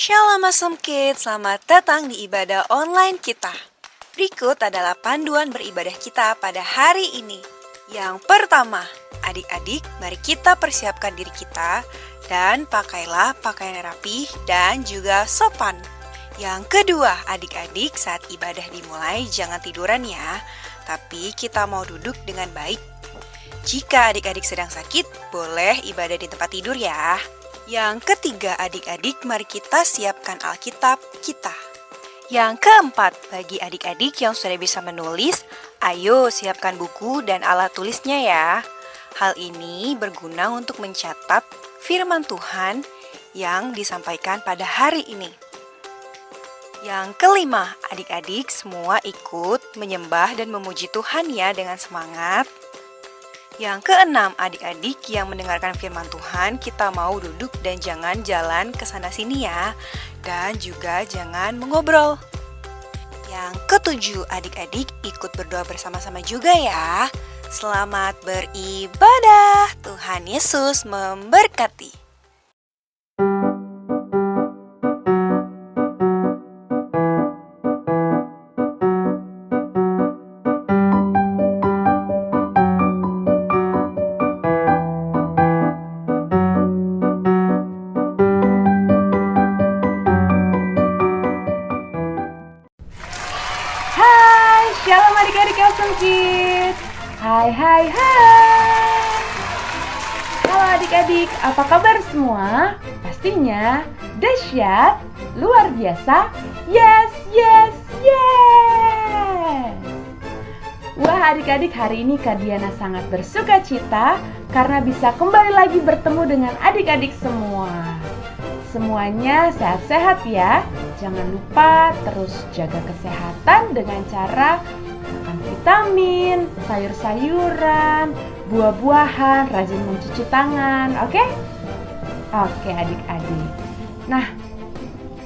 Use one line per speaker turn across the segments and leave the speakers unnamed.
Shalom Awesome Kids, selamat datang di ibadah online kita. Berikut adalah panduan beribadah kita pada hari ini. Yang pertama, adik-adik, mari kita persiapkan diri kita dan pakailah pakaian yang rapih dan juga sopan. Yang kedua, adik-adik, saat ibadah dimulai jangan tiduran ya, tapi kita mau duduk dengan baik. Jika adik-adik sedang sakit, boleh ibadah di tempat tidur ya. Yang ketiga, adik-adik, mari kita siapkan Alkitab kita. Yang keempat, bagi adik-adik yang sudah bisa menulis, ayo siapkan buku dan alat tulisnya ya. Hal ini berguna untuk mencatat firman Tuhan yang disampaikan pada hari ini. Yang kelima, adik-adik semua ikut menyembah dan memuji Tuhan ya dengan semangat. Yang keenam, adik-adik yang mendengarkan firman Tuhan, kita mau duduk dan jangan jalan ke sana sini ya. Dan juga jangan mengobrol. Yang ketujuh, adik-adik ikut berdoa bersama-sama juga ya. Selamat beribadah. Tuhan Yesus memberkati.
Shalom adik-adik Awesome Kids. Hai. Halo adik-adik, apa kabar semua? Pastinya dahsyat, luar biasa. Yes. Wah adik-adik, hari ini Kak Diana sangat bersuka cita karena bisa kembali lagi bertemu dengan adik-adik semua. Semuanya sehat-sehat ya. Jangan lupa terus jaga kesehatan dengan cara makan vitamin, sayur-sayuran, buah-buahan, rajin mencuci tangan, oke? Oke adik-adik. Nah,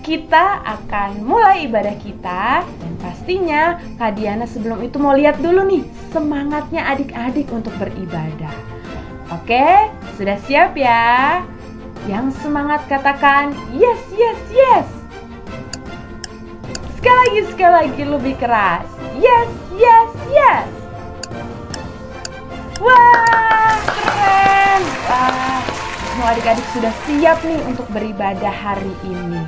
kita akan mulai ibadah kita dan pastinya Kak Diana sebelum itu mau lihat dulu nih semangatnya adik-adik untuk beribadah. Oke, sudah siap ya? Yang semangat katakan yes. Sekali lagi lebih keras. Yes. Wah, keren. Wah, semua adik-adik sudah siap nih untuk beribadah hari ini.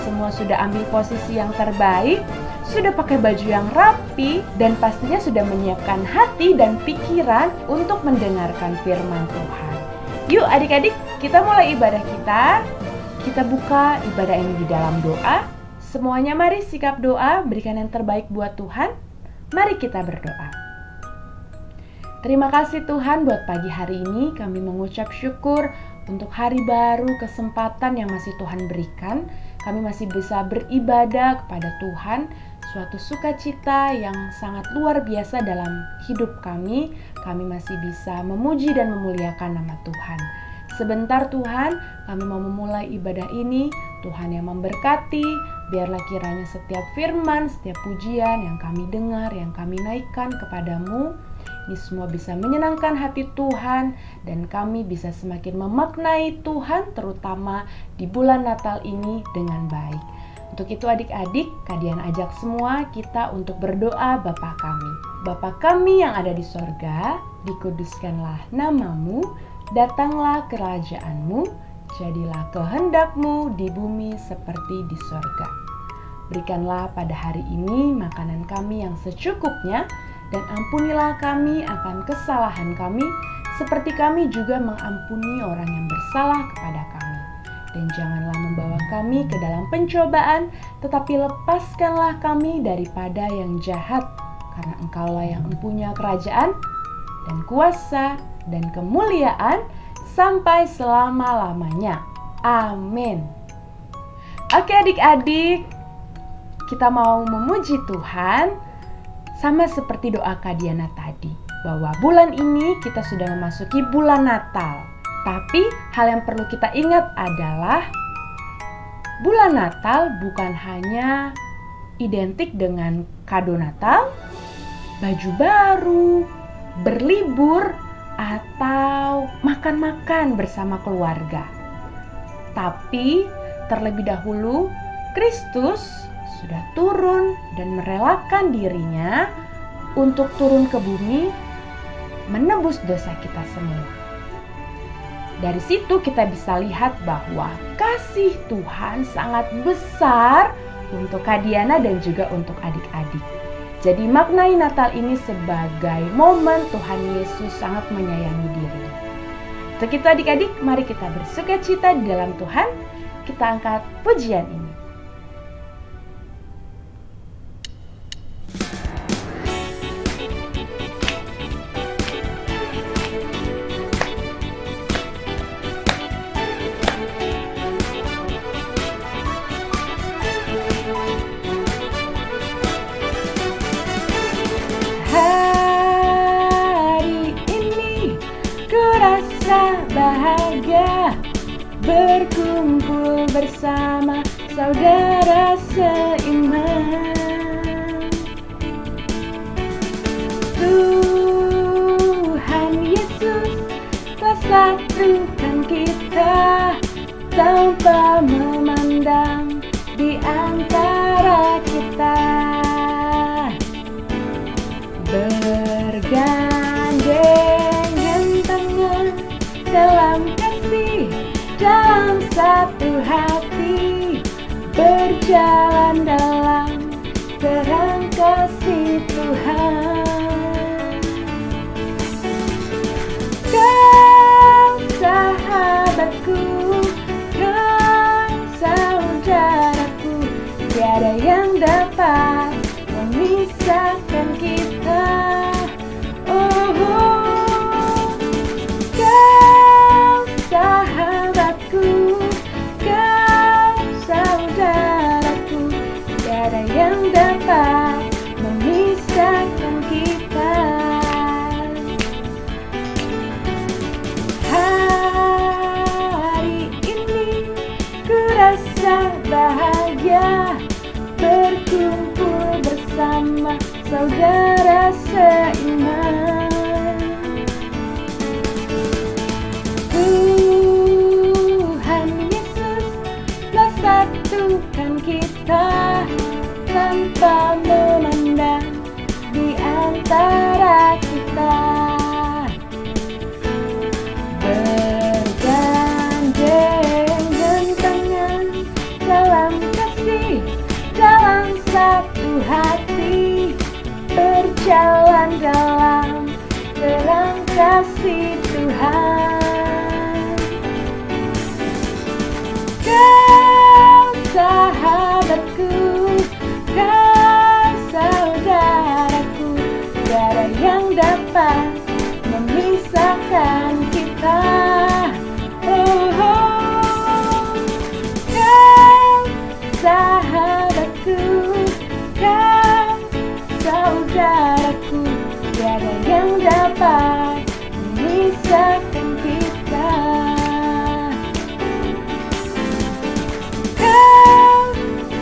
Semua sudah ambil posisi yang terbaik, sudah pakai baju yang rapi, dan pastinya sudah menyiapkan hati dan pikiran untuk mendengarkan firman Tuhan. Yuk adik-adik, kita mulai ibadah kita. Kita buka ibadah ini di dalam doa. Semuanya mari sikap doa, berikan yang terbaik buat Tuhan. Mari kita berdoa. Terima kasih Tuhan buat pagi hari ini. Kami mengucap syukur untuk hari baru, kesempatan yang masih Tuhan berikan. Kami masih bisa beribadah kepada Tuhan. Suatu sukacita yang sangat luar biasa dalam hidup kami. Kami masih bisa memuji dan memuliakan nama Tuhan. Sebentar Tuhan, kami mau memulai ibadah ini. Tuhan yang memberkati, biarlah kiranya setiap firman, setiap pujian yang kami dengar, yang kami naikkan kepadamu, ini semua bisa menyenangkan hati Tuhan, dan kami bisa semakin memaknai Tuhan, terutama di bulan Natal ini dengan baik. Untuk itu adik-adik, Kak Diana ajak semua kita untuk berdoa Bapa kami. Bapa kami yang ada di sorga, dikuduskanlah namamu, datanglah kerajaanmu, jadilah kehendakmu di bumi seperti di sorga. Berikanlah pada hari ini makanan kami yang secukupnya, dan ampunilah kami akan kesalahan kami, seperti kami juga mengampuni orang yang bersalah kepada kami. Dan janganlah membawa kami ke dalam pencobaan, tetapi lepaskanlah kami daripada yang jahat, karena Engkaulah yang mempunyai kerajaan, dan kuasa, dan kemuliaan, sampai selama-lamanya. Amin. Oke adik-adik, kita mau memuji Tuhan sama seperti doa Kak Diana tadi, bahwa bulan ini kita sudah memasuki bulan Natal. Tapi hal yang perlu kita ingat adalah bulan Natal bukan hanya identik dengan kado Natal, baju baru, berlibur, atau makan-makan bersama keluarga. Tapi terlebih dahulu Kristus sudah turun dan merelakan dirinya untuk turun ke bumi menebus dosa kita semua. Dari situ kita bisa lihat bahwa kasih Tuhan sangat besar untuk Kak Diana dan juga untuk adik-adik. Jadi maknai Natal ini sebagai momen Tuhan Yesus sangat menyayangi diri. Untuk itu adik-adik, mari kita bersukacita di dalam Tuhan. Kita angkat pujian ini. Bahagia berkumpul bersama saudara seiman. Tuhan Yesus telah satukan kita tanpa memandang di antara kita. Bergandengan tangan dalam kasih, dalam satu hati, berjalan dalam terang kasih Tuhan. Kau sahabatku, kau saudaraku, tiada yang dapat memisahkan kita. Sahabatku, kau saudaraku, tiada yang dapat memisahkan kita. Hari ini ku rasa bahagia berkumpul bersama saudara seiman. Satukan kita tanpa memandang di antara kita. Bergandengan tangan dalam kasih, dalam satu hati, berjalan dalam terang kasih Tuhan. Sahabatku, kau saudaraku, tiada yang dapat memisahkan kita. Kau sahabatku, kau saudaraku, tiada yang dapat memisahkan kita.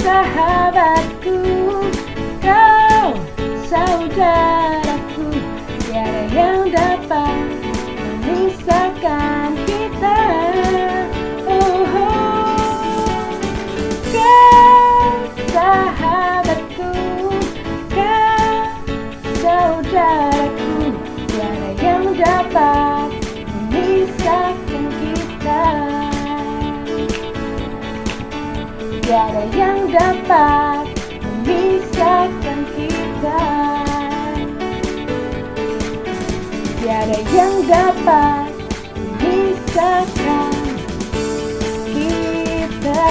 Sahabatku, kau saudaraku, tiada yang dapat memisahkan kita. Kau sahabatku, kau saudaraku, tiada yang dapat memisahkan kita. Tiada yang dapat memisahkan kita. Tiada yang dapat memisahkan kita.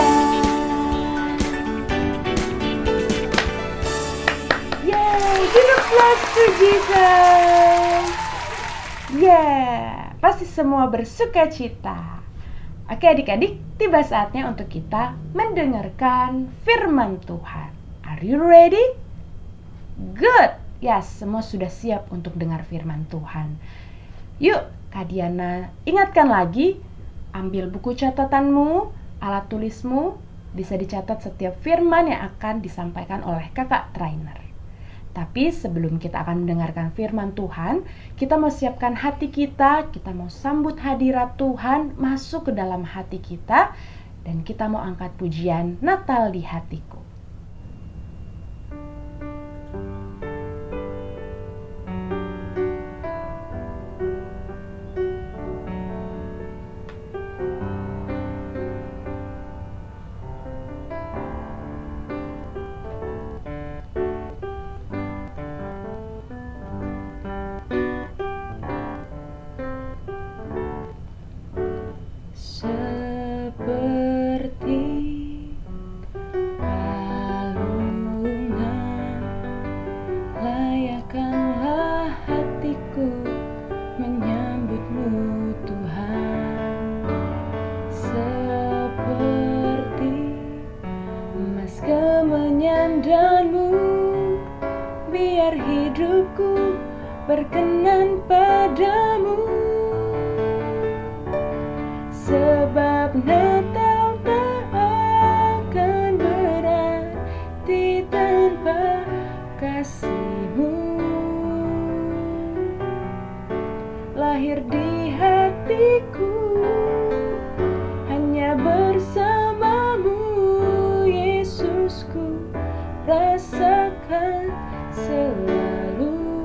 Yay! Give applause to Jesus. Yeah! Pasti semua bersukacita. Oke adik-adik, tiba saatnya untuk kita mendengarkan firman Tuhan. Are you ready? Good! Yes, semua sudah siap untuk dengar firman Tuhan. Yuk, Kak Diana ingatkan lagi, ambil buku catatanmu, alat tulismu, bisa dicatat setiap firman yang akan disampaikan oleh kakak trainer. Tapi sebelum kita akan mendengarkan firman Tuhan, kita mau siapkan hati kita mau sambut hadirat Tuhan masuk ke dalam hati kita Dan kita mau angkat pujian Natal di hatiku.
Biar hidupku berkenan padamu, sebab Natal tak akan berarti tanpa kasih-Mu. Lahir di hatiku hanya bersamamu, Yesusku, rasakan selalu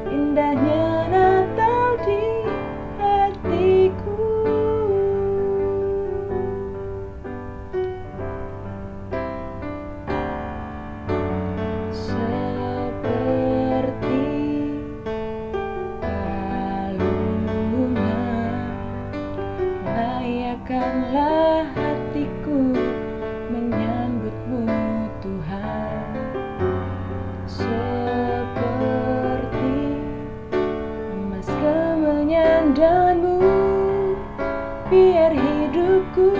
indahnya Natal di hatiku. Seperti kalungan layakkanlah hatiku menyambutmu, Tuhan. Seperti emas kemenyandanmu, biar hidupku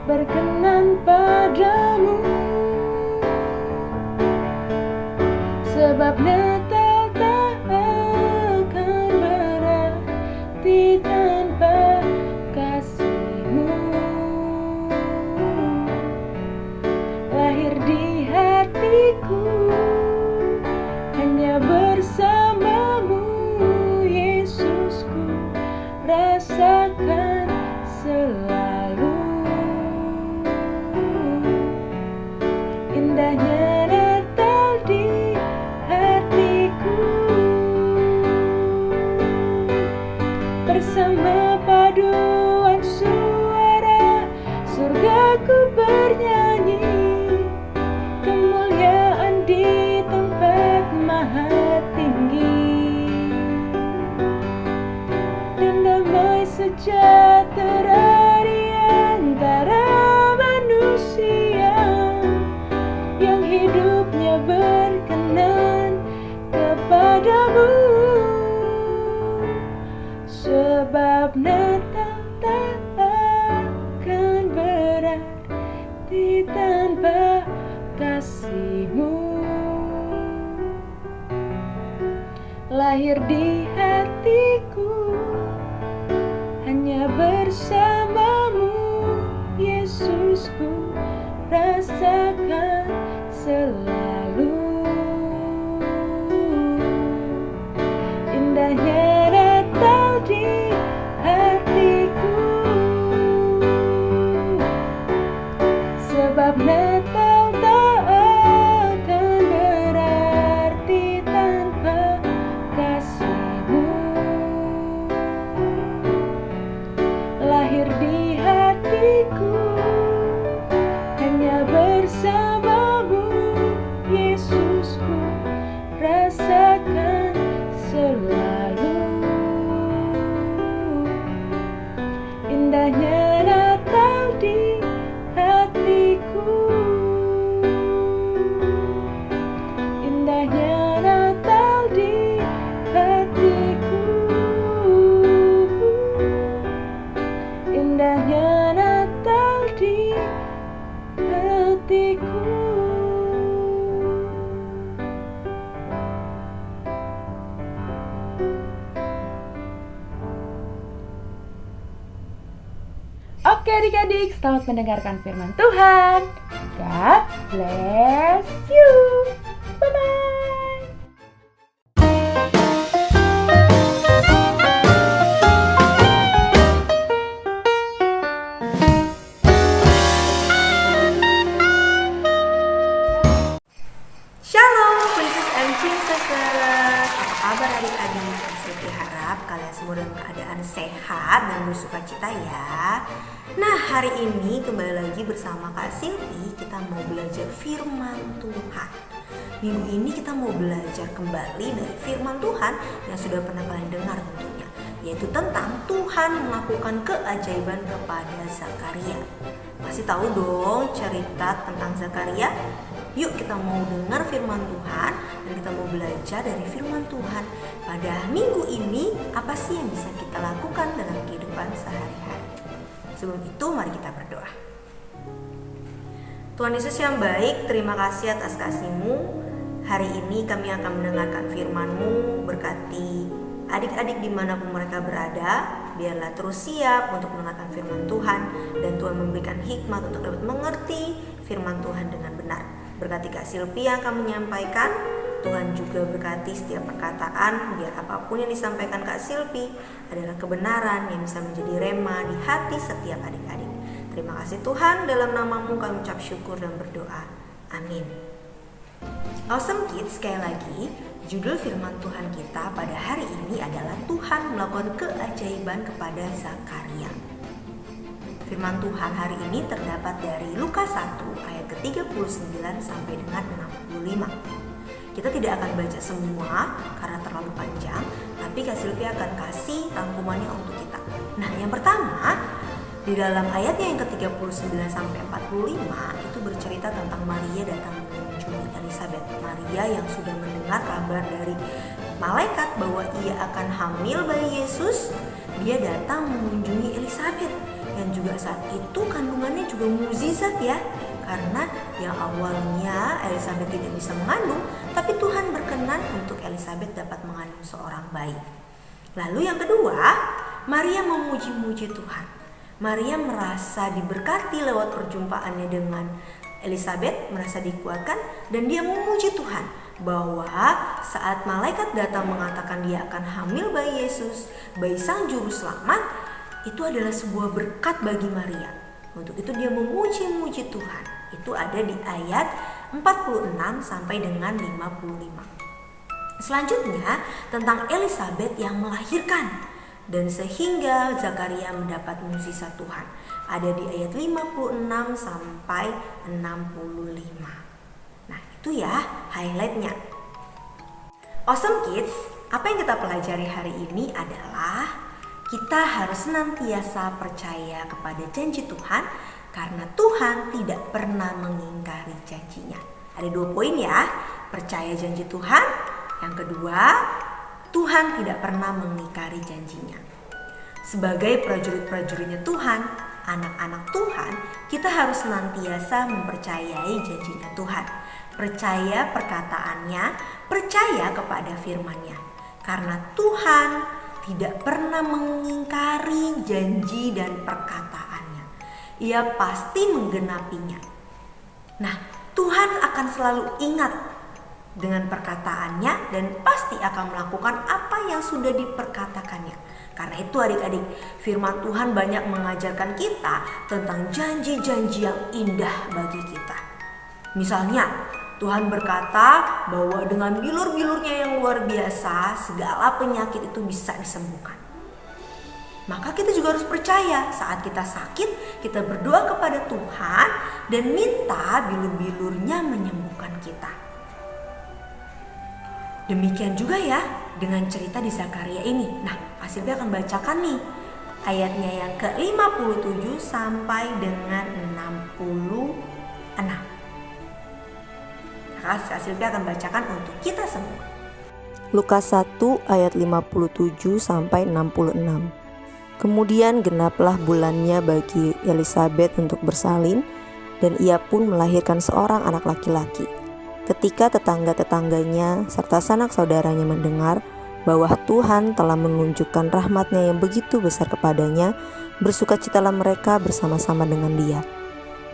berkenan padamu, sebab Natal tak akan berarti tanpa kasih-Mu. Lahir di hatiku hanya bersamamu, Yesusku, rasakan selalu indahnya Natal di hatiku. Bersama paduan suara surgaku bernyanyi, kemuliaan di tempat maha tinggi, dan damai sejahtera di antara manusia yang hidupnya berkenan kepadamu, sebab Natal tak akan berarti tanpa kasih-Mu. Lahir di hatiku hanya bersamamu, Yesusku, rasakan selalu indahnya Natal di hatiku, sebab Natal tak akan berarti tanpa kasih-Mu. Lahir di hatiku hanya bersamamu, Yesusku, rasakan selalu indahnya Natal di hatiku, indahnya Natal di hatiku, indahnya Natal di hatiku.
Oke adik-adik, selamat mendengarkan firman Tuhan. God bless you. Bye-bye.
Princess, apa kabar adik-adik? Saya harap kalian semua dalam keadaan sehat dan bersukacita ya. Nah, hari ini kembali lagi bersama Kak Silvi, kita mau belajar firman Tuhan. Minggu ini kita mau belajar kembali dari firman Tuhan yang sudah pernah kalian dengar tentunya, yaitu tentang Tuhan melakukan keajaiban kepada Zakaria. Pasti tahu dong cerita tentang Zakaria? Yuk kita mau dengar firman Tuhan dan kita mau belajar dari firman Tuhan pada minggu ini, apa sih yang bisa kita lakukan dalam kehidupan sehari-hari. Sebelum itu mari kita berdoa. Tuhan Yesus yang baik, terima kasih atas kasih-Mu. Hari ini kami akan mendengarkan firman-Mu, berkati adik-adik dimanapun mereka berada. Biarlah terus siap untuk mendengarkan firman Tuhan dan Tuhan memberikan hikmat untuk dapat mengerti firman Tuhan dengan benar. Berkati Kak Silvi yang akan menyampaikan, Tuhan juga berkati setiap perkataan, biar apapun yang disampaikan Kak Silvi adalah kebenaran yang bisa menjadi rema di hati setiap adik-adik. Terima kasih Tuhan, dalam nama-Mu kami ucap syukur dan berdoa. Amin. Awesome Kids, sekali lagi, judul firman Tuhan kita pada hari ini adalah Tuhan melakukan keajaiban kepada Zakaria. Firman Tuhan hari ini terdapat dari Lukas 1 ayat ke-39 sampai dengan 65. Kita tidak akan baca semua karena terlalu panjang, tapi Kak Silvi akan kasih rangkumannya untuk kita. Nah, yang pertama, di dalam ayatnya yang ke-39 sampai 45 itu bercerita tentang Maria datang mengunjungi Elisabet. Maria yang sudah mendengar kabar dari malaikat bahwa ia akan hamil bayi Yesus, dia datang mengunjungi Elisabet. Dan juga saat itu kandungannya juga mukjizat ya, karena yang awalnya Elisabet tidak bisa mengandung, tapi Tuhan berkenan untuk Elisabet dapat mengandung seorang bayi. Lalu yang kedua, Maria memuji-muji Tuhan. Maria merasa diberkati lewat perjumpaannya dengan Elisabet, merasa dikuatkan, dan dia memuji Tuhan bahwa saat malaikat datang mengatakan dia akan hamil bayi Yesus, bayi Sang Juru Selamat, itu adalah sebuah berkat bagi Maria. Untuk itu dia memuji-muji Tuhan. Itu ada di ayat 46 sampai dengan 55. Selanjutnya tentang Elisabet yang melahirkan dan sehingga Zakaria mendapat mukjizat Tuhan. Ada di ayat 56 sampai 65. Nah, itu ya highlightnya. Awesome Kids, apa yang kita pelajari hari ini adalah kita harus senantiasa percaya kepada janji Tuhan karena Tuhan tidak pernah mengingkari janjinya. Ada 2 poin ya, percaya janji Tuhan. Yang kedua, Tuhan tidak pernah mengingkari janjinya. Sebagai prajurit-prajuritnya Tuhan, anak-anak Tuhan, kita harus senantiasa mempercayai janjinya Tuhan. Percaya perkataannya, percaya kepada firman-Nya. Karena Tuhan tidak pernah mengingkari janji dan perkataannya. Ia pasti menggenapinya. Nah, Tuhan akan selalu ingat dengan perkataannya dan pasti akan melakukan apa yang sudah diperkatakannya. Karena itu adik-adik, firman Tuhan banyak mengajarkan kita tentang janji-janji yang indah bagi kita. Misalnya, Tuhan berkata bahwa dengan bilur-bilurnya yang luar biasa, segala penyakit itu bisa disembuhkan. Maka kita juga harus percaya saat kita sakit, kita berdoa kepada Tuhan dan minta bilur-bilurnya menyembuhkan kita. Demikian juga ya dengan cerita di Zakaria ini. Nah, Kak Silvi akan bacakan nih ayatnya yang ke-57 sampai dengan 66. Kak Silvi akan bacakan untuk kita semua.
Lukas 1 ayat 57 sampai 66. Kemudian genaplah bulannya bagi Elisabet untuk bersalin, dan ia pun melahirkan seorang anak laki-laki. Ketika tetangga-tetangganya serta sanak saudaranya mendengar bahwa Tuhan telah menunjukkan rahmat-Nya yang begitu besar kepadanya, bersukacitalah mereka bersama-sama dengan dia.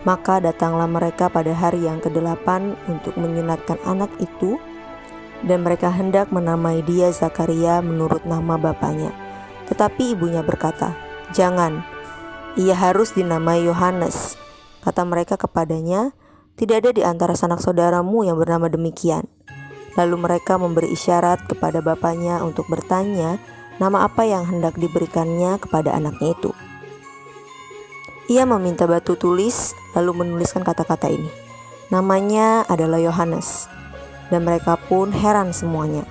Maka datanglah mereka pada hari yang ke-8 untuk menyunatkan anak itu, dan mereka hendak menamai dia Zakaria menurut nama bapaknya. Tetapi ibunya berkata, "Jangan, ia harus dinamai Yohanes." Kata mereka kepadanya, "Tidak ada di antara sanak saudaramu yang bernama demikian." Lalu mereka memberi isyarat kepada bapaknya untuk bertanya nama apa yang hendak diberikannya kepada anaknya itu. Ia meminta batu tulis lalu menuliskan kata-kata ini. Namanya adalah Yohanes. Dan mereka pun heran semuanya.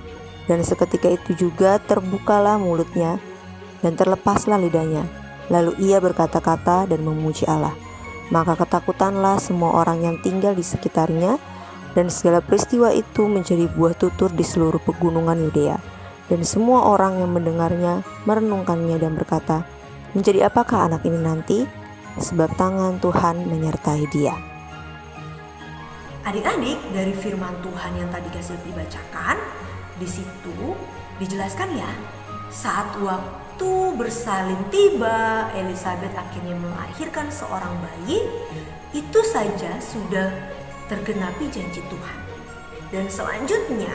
Dan seketika itu juga terbukalah mulutnya dan terlepaslah lidahnya. Lalu ia berkata-kata dan memuji Allah. Maka ketakutanlah semua orang yang tinggal di sekitarnya, dan segala peristiwa itu menjadi buah tutur di seluruh pegunungan Yudea. Dan semua orang yang mendengarnya merenungkannya dan berkata, menjadi apakah anak ini nanti? Sebab tangan Tuhan menyertai dia.
Adik-adik, dari firman Tuhan yang tadi Kak Silvi bacakan, di situ dijelaskan ya, saat waktu bersalin tiba, Elisabet akhirnya melahirkan seorang bayi, itu saja sudah tergenapi janji Tuhan. Dan selanjutnya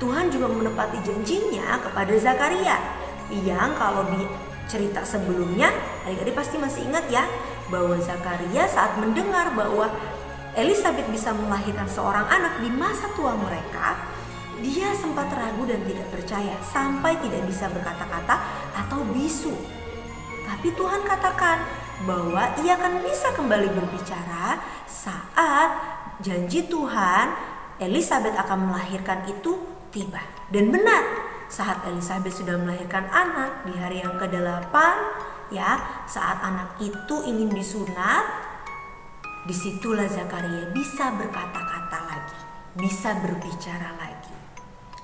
Tuhan juga menepati janjinya kepada Zakaria, yang kalau di cerita sebelumnya adik-adik pasti masih ingat ya, bahwa Zakaria saat mendengar bahwa Elisabet bisa melahirkan seorang anak di masa tua mereka, dia sempat ragu dan tidak percaya sampai tidak bisa berkata-kata atau bisu. Tapi Tuhan katakan bahwa ia akan bisa kembali berbicara saat janji Tuhan Elisabet akan melahirkan itu tiba. Dan benar, saat Elisabet sudah melahirkan anak di hari yang ke-8, ya, saat anak itu ingin disunat, disitulah Zakaria bisa berkata-kata lagi, bisa berbicara lagi.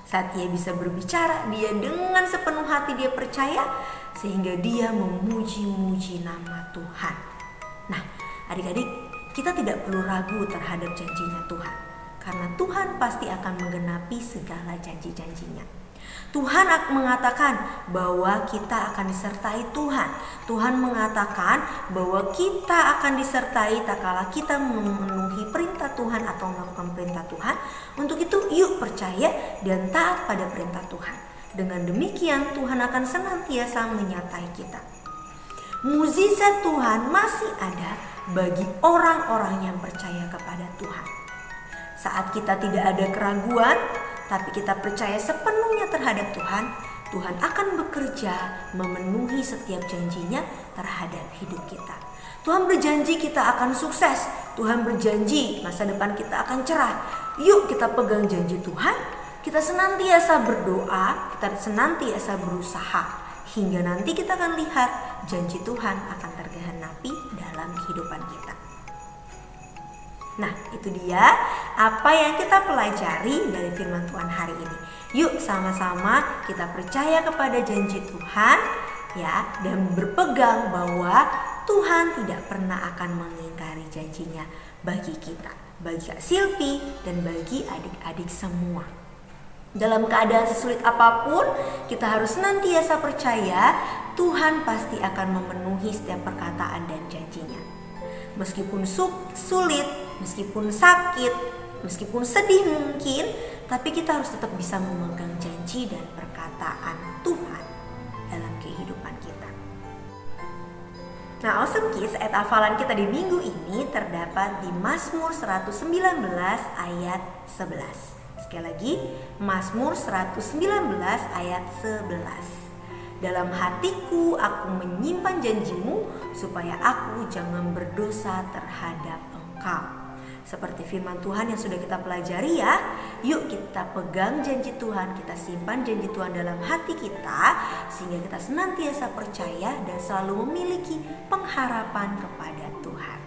Saat ia bisa berbicara, dia dengan sepenuh hati dia percaya, sehingga dia memuji-muji nama Tuhan. Nah, adik-adik, kita tidak perlu ragu terhadap janjinya Tuhan, karena Tuhan pasti akan menggenapi segala janji-janjinya. Tuhan mengatakan bahwa kita akan disertai Tuhan. Tuhan mengatakan bahwa kita akan disertai tak kala kita memenuhi perintah Tuhan atau melakukan perintah Tuhan. Untuk itu yuk percaya dan taat pada perintah Tuhan. Dengan demikian Tuhan akan senantiasa menyertai kita. Mukjizat Tuhan masih ada bagi orang-orang yang percaya kepada Tuhan. Saat kita tidak ada keraguan, tapi kita percaya sepenuhnya terhadap Tuhan, Tuhan akan bekerja memenuhi setiap janjinya terhadap hidup kita. Tuhan berjanji kita akan sukses. Tuhan berjanji masa depan kita akan cerah. Yuk kita pegang janji Tuhan. Kita senantiasa berdoa, kita senantiasa berusaha. Hingga nanti kita akan lihat janji Tuhan akan tergenapi dalam kehidupan kita. Nah, itu dia apa yang kita pelajari dari firman Tuhan hari ini. Yuk sama-sama kita percaya kepada janji Tuhan ya, dan berpegang bahwa Tuhan tidak pernah akan mengingkari janjinya bagi kita, bagi Kak Silvi dan bagi adik-adik semua. Dalam keadaan sesulit apapun, kita harus senantiasa percaya Tuhan pasti akan memenuhi setiap perkataan dan janjinya. Meskipun sulit, meskipun sakit, meskipun sedih mungkin, tapi kita harus tetap bisa memegang janji dan perkataan Tuhan dalam kehidupan kita. Nah, Awesome Kids, ayat hafalan kita di minggu ini terdapat di Mazmur 119 ayat 11. Sekali lagi, Mazmur 119 ayat 11. Dalam hatiku aku menyimpan janjimu supaya aku jangan berdosa terhadap Engkau. Seperti firman Tuhan yang sudah kita pelajari ya. Yuk kita pegang janji Tuhan, kita simpan janji Tuhan dalam hati kita, sehingga kita senantiasa percaya dan selalu memiliki pengharapan kepada Tuhan.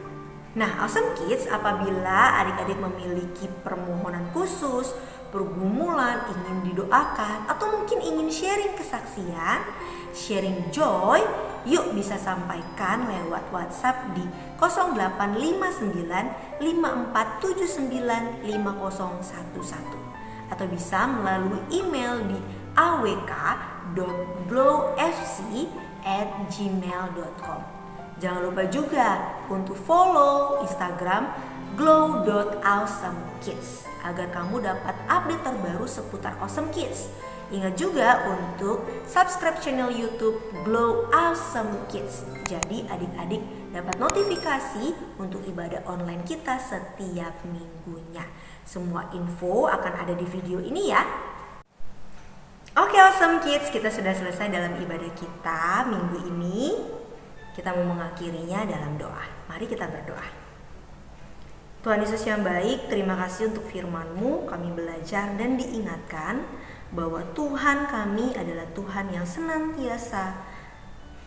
Nah, Awesome Kids, apabila adik-adik memiliki permohonan khusus, pergumulan, ingin didoakan, atau mungkin ingin sharing kesaksian, sharing joy, yuk bisa sampaikan lewat WhatsApp di 0859 5479 5011 atau bisa melalui email di awk.glowfc@gmail.com. Jangan lupa juga untuk follow Instagram glow.awesomekids agar kamu dapat update terbaru seputar Awesome Kids. Ingat juga untuk subscribe channel YouTube Glow Awesome Kids. Jadi adik-adik dapat notifikasi untuk ibadah online kita setiap minggunya. Semua info akan ada di video ini ya. Oke, awesome kids, kita sudah selesai dalam ibadah kita minggu ini. Kita mau mengakhirinya dalam doa. Mari kita berdoa. Tuhan Yesus yang baik, terima kasih untuk firman-Mu. Kami belajar dan diingatkan bahwa Tuhan kami adalah Tuhan yang senantiasa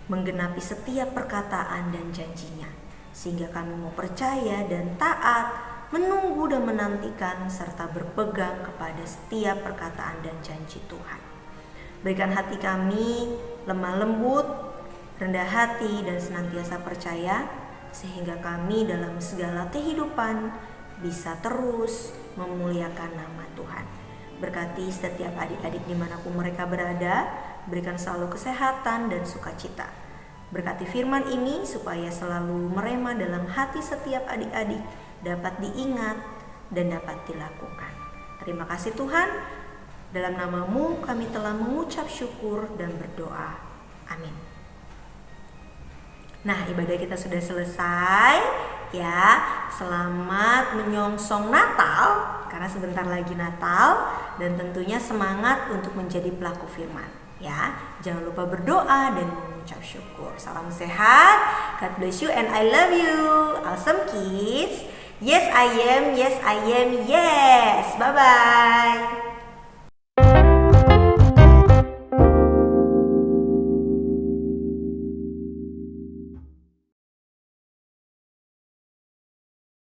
menggenapi setiap perkataan dan janji-Nya. Sehingga kami mau percaya dan taat, menunggu dan menantikan serta berpegang kepada setiap perkataan dan janji Tuhan. Berikan hati kami lemah lembut, rendah hati, dan senantiasa percaya, sehingga kami dalam segala kehidupan bisa terus memuliakan nama Tuhan. Berkati setiap adik-adik dimanapun mereka berada, berikan selalu kesehatan dan sukacita. Berkati firman ini supaya selalu merema dalam hati setiap adik-adik, dapat diingat dan dapat dilakukan. Terima kasih Tuhan. Dalam nama-Mu kami telah mengucap syukur dan berdoa. Amin. Nah, ibadah kita sudah selesai ya. Selamat menyongsong Natal karena sebentar lagi Natal, dan tentunya semangat untuk menjadi pelaku firman ya. Jangan lupa berdoa dan mengucap syukur. Salam sehat. God bless you and I love you. Awesome kids. Yes I am. Yes I am. Yes. Bye bye.